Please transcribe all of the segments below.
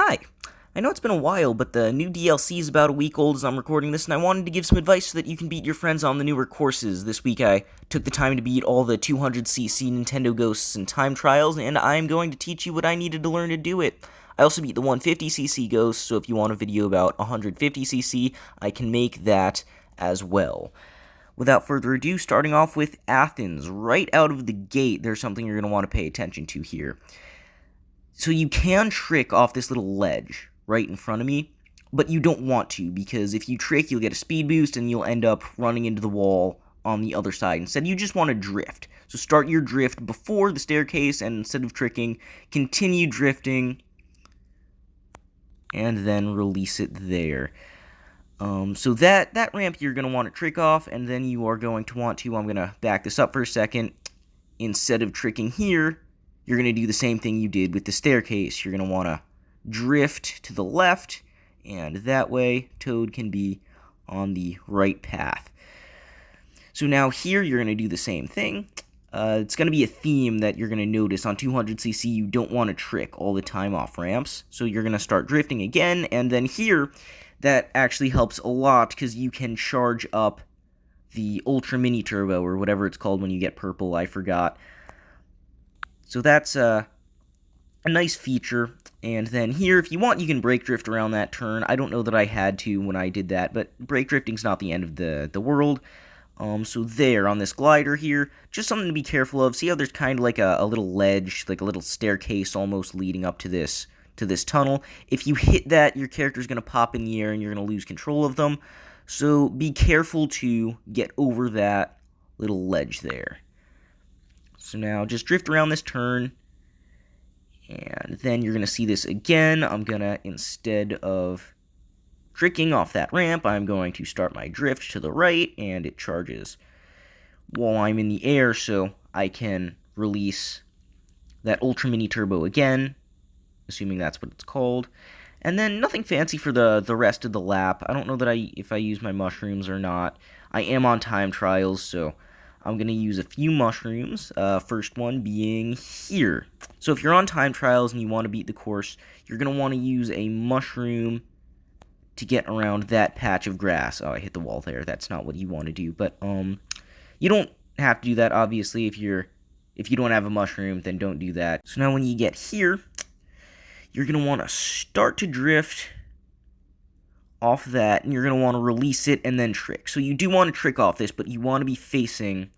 Hi. I know it's been a while, but the new DLC is about a week old as I'm recording this, and I wanted to give some advice so that you can beat your friends on the newer courses. This week I took the time to beat all the 200cc Nintendo Ghosts and Time Trials, and I'm going to teach you what I needed to learn to do it. I also beat the 150cc Ghosts, so if you want a video about 150cc, I can make that as well. Without further ado, starting off with Athens. Right out of the gate, there's something you're going to want to pay attention to here. So you can trick off this little ledge right in front of me, but you don't want to, because if you trick, you'll get a speed boost and you'll end up running into the wall on the other side. Instead, you just want to drift. So start your drift before the staircase, and instead of tricking, continue drifting, and then release it there. So that ramp you're going to want to trick off, and then you are going to want to, I'm going to back this up for a second, instead of tricking here, you're going to do the same thing you did with the staircase. You're going to want to drift to the left, and that way Toad can be on the right path. So now here you're going to do the same thing. It's going to be a theme that you're going to notice. On 200cc, you don't want to trick all the time off ramps, so you're going to start drifting again, and then here, that actually helps a lot, because you can charge up the Ultra Mini Turbo, or whatever it's called when you get purple, I forgot. So that's a nice feature. And then here, if you want, you can brake drift around that turn. I don't know that I had to when I did that, but brake drifting's not the end of the world. So there, on this glider here, just something to be careful of. See how there's kind of like a little ledge, like a little staircase almost leading up to this tunnel. If you hit that, your character's going to pop in the air and you're going to lose control of them. So be careful to get over that little ledge there. So now just drift around this turn, and then you're going to see this again. I'm going to, instead of tricking off that ramp, I'm going to start my drift to the right, and it charges while I'm in the air, so I can release that Ultra Mini Turbo again, assuming that's what it's called. And then nothing fancy for the rest of the lap. I don't know that if I use my mushrooms or not. I am on time trials, so I'm going to use a few mushrooms, first one being here. So if you're on time trials and you want to beat the course, you're going to want to use a mushroom to get around that patch of grass. Oh, I hit the wall there. That's not what you want to do, but you don't have to do that, obviously. If you don't have a mushroom, then don't do that. So now when you get here, you're going to want to start to drift off that, and you're going to want to release it and then trick. So you do want to trick off this, but you want to be facing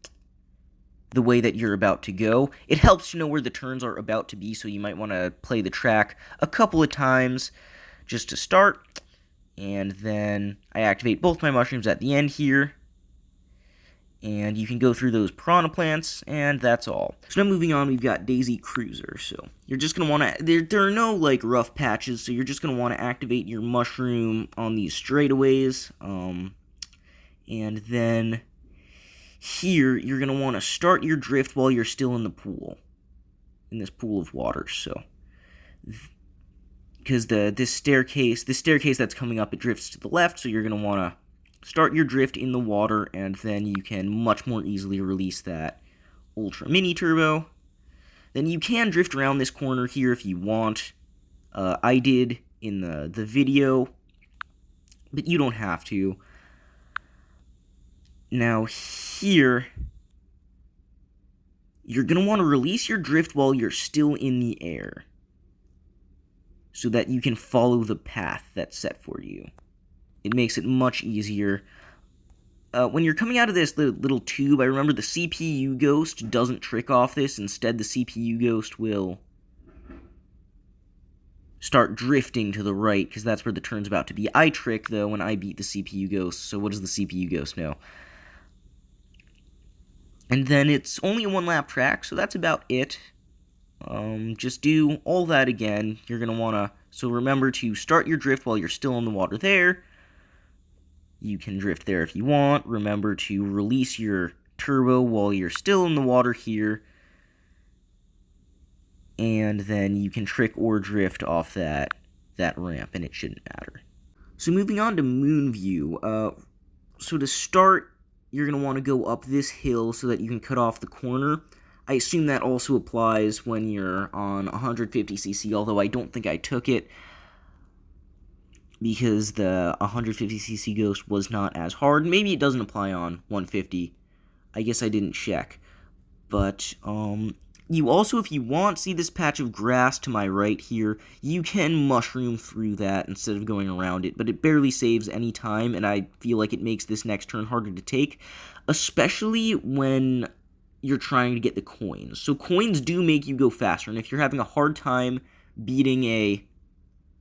the way that you're about to go. It helps to know where the turns are about to be, so you might want to play the track a couple of times just to start. And then I activate both my mushrooms at the end here, and you can go through those piranha plants, and that's all. So now moving on, we've got Daisy Cruiser. So you're just going to want to, there are no like rough patches, so you're just going to want to activate your mushroom on these straightaways. And then here, you're going to want to start your drift while you're still in the pool, in this pool of water. So because this staircase that's coming up, it drifts to the left, so you're going to want to start your drift in the water, and then you can much more easily release that Ultra Mini Turbo. Then you can drift around this corner here if you want. I did in the video, but you don't have to. Now here, you're going to want to release your drift while you're still in the air, so that you can follow the path that's set for you. It makes it much easier. When you're coming out of this little tube, I remember the CPU Ghost doesn't trick off this. Instead, the CPU Ghost will start drifting to the right, because that's where the turn's about to be. I trick, though, when I beat the CPU Ghost, so what does the CPU Ghost know? And then it's only a one-lap track, so that's about it. Just do all that again. You're going to want to, so remember to start your drift while you're still in the water there. You can drift there if you want. Remember to release your turbo while you're still in the water here. And then you can trick or drift off that ramp, and it shouldn't matter. So moving on to Moon View. So to start, you're going to want to go up this hill so that you can cut off the corner. I assume that also applies when you're on 150cc, although I don't think I took it. because the 150cc Ghost was not as hard. Maybe it doesn't apply on 150. I guess I didn't check. But, you also, if you want, see this patch of grass to my right here, you can mushroom through that instead of going around it, but it barely saves any time, and I feel like it makes this next turn harder to take, especially when you're trying to get the coins. So coins do make you go faster, and if you're having a hard time beating a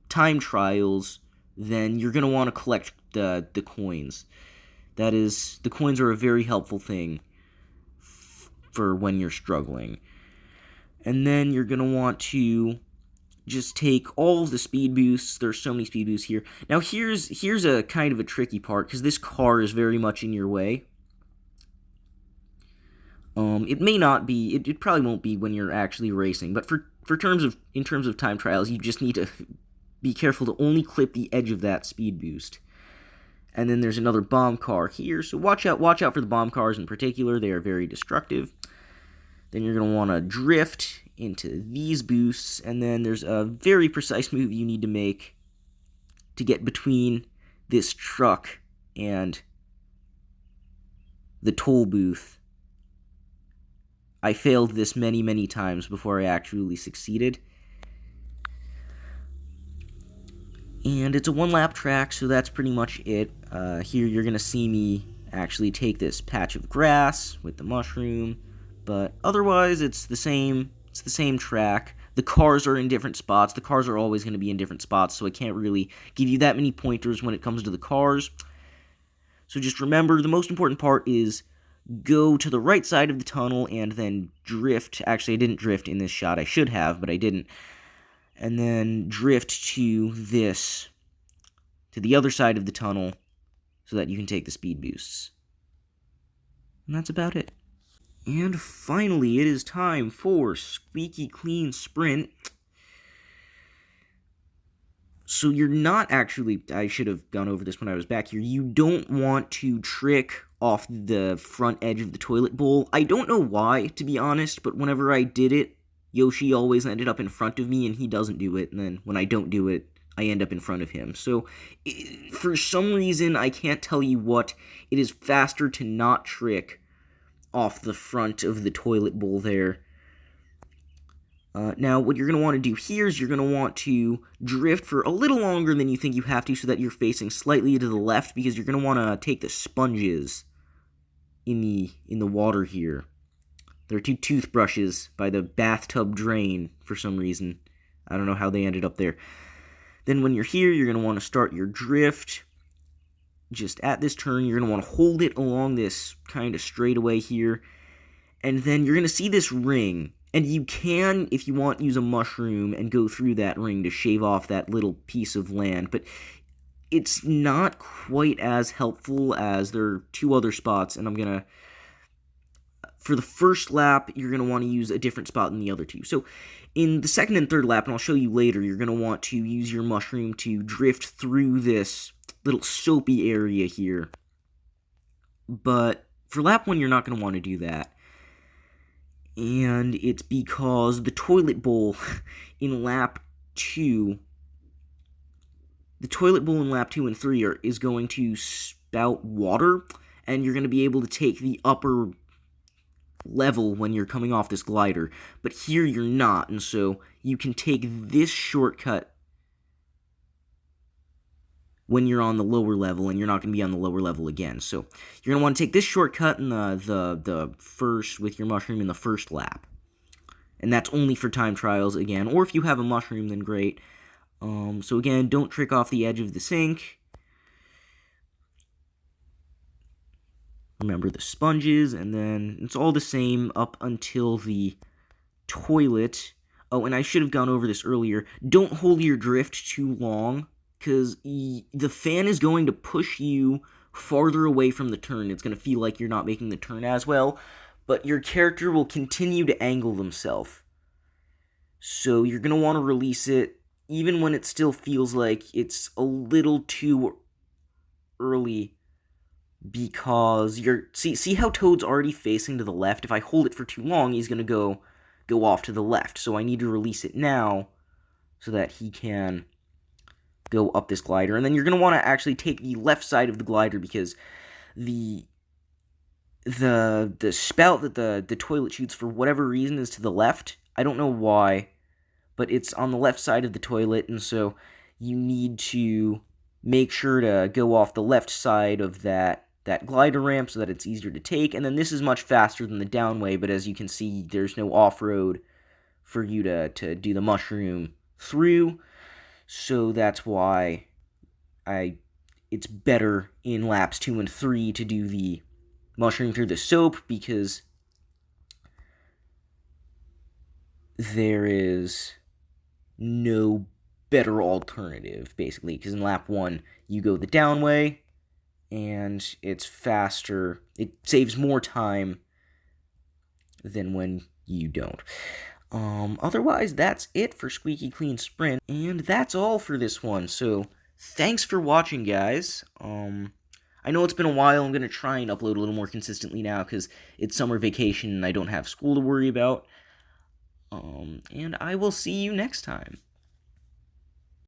time trials, then you're going to want to collect the coins. That is, the coins are a very helpful thing for when you're struggling. And then you're going to want to just take all of the speed boosts. There's so many speed boosts here. Now here's a kind of a tricky part, because this car is very much in your way. It may not be, it probably won't be when you're actually racing, but in terms of time trials, you just need to be careful to only clip the edge of that speed boost. And then there's another bomb car here, so watch out for the bomb cars in particular. They are very destructive. Then you're going to want to drift into these boosts, and then there's a very precise move you need to make to get between this truck and the toll booth. I failed this many times before I actually succeeded. And it's a one-lap track, so that's pretty much it. Here you're going to see me actually take this patch of grass with the mushroom, but otherwise it's the same track. The cars are in different spots. The cars are always going to be in different spots, so I can't really give you that many pointers when it comes to the cars. So just remember, the most important part is go to the right side of the tunnel and then drift. Actually, I didn't drift in this shot. I should have, but I didn't. And then drift to the other side of the tunnel so that you can take the speed boosts. And that's about it. And finally, it is time for Squeaky Clean Sprint. So you're not actually, I should have gone over this when I was back here, you don't want to trick off the front edge of the toilet bowl. I don't know why, to be honest, but whenever I did it, Yoshi always ended up in front of me, and he doesn't do it, and then when I don't do it, I end up in front of him. So, for some reason, I can't tell you what, it is faster to not trick off the front of the toilet bowl there. Now, what you're going to want to do here is you're going to want to drift for a little longer than you think you have to so that you're facing slightly to the left, because you're going to want to take the sponges in the water here. There are two toothbrushes by the bathtub drain for some reason. I don't know how they ended up there. Then when you're here, you're going to want to start your drift. Just at this turn, you're going to want to hold it along this kind of straightaway here. And then you're going to see this ring. And you can, if you want, use a mushroom and go through that ring to shave off that little piece of land. But it's not quite as helpful, as there are two other spots, and I'm going to... For the first lap, you're going to want to use a different spot than the other two. So, in the second and third lap, and I'll show you later, you're going to want to use your mushroom to drift through this little soapy area here. But for lap 1, you're not going to want to do that. And it's because the toilet bowl in lap 2... The toilet bowl in lap 2 and 3 is going to spout water, and you're going to be able to take the upper level when you're coming off this glider, but here you're not, and so you can take this shortcut when you're on the lower level, and you're not going to be on the lower level again. So you're going to want to take this shortcut in the first, with your mushroom in the first lap, and that's only for time trials again, or if you have a mushroom, then great. So again, don't trick off the edge of the sink. Remember the sponges, and then it's all the same up until the toilet. Oh, and I should have gone over this earlier. Don't hold your drift too long, because the fan is going to push you farther away from the turn. It's going to feel like you're not making the turn as well, but your character will continue to angle themselves. So you're going to want to release it, even when it still feels like it's a little too early, because see how Toad's already facing to the left? If I hold it for too long, he's going to go off to the left. So I need to release it now so that he can go up this glider. And then you're going to want to actually take the left side of the glider because the spout that the toilet shoots, for whatever reason, is to the left. I don't know why, but it's on the left side of the toilet, and so you need to make sure to go off the left side of that glider ramp so that it's easier to take. And then this is much faster than the downway, but as you can see, there's no off-road for you to do the mushroom through, so that's why it's better in laps 2 and 3 to do the mushroom through the soap, because there is no better alternative, basically, because in lap 1 you go the down way and it's faster, it saves more time than when you don't. Otherwise, that's it for Squeaky Clean Sprint, and that's all for this one. So thanks for watching, guys. I know it's been a while. I'm going to try and upload a little more consistently now because it's summer vacation and I don't have school to worry about. And I will see you next time.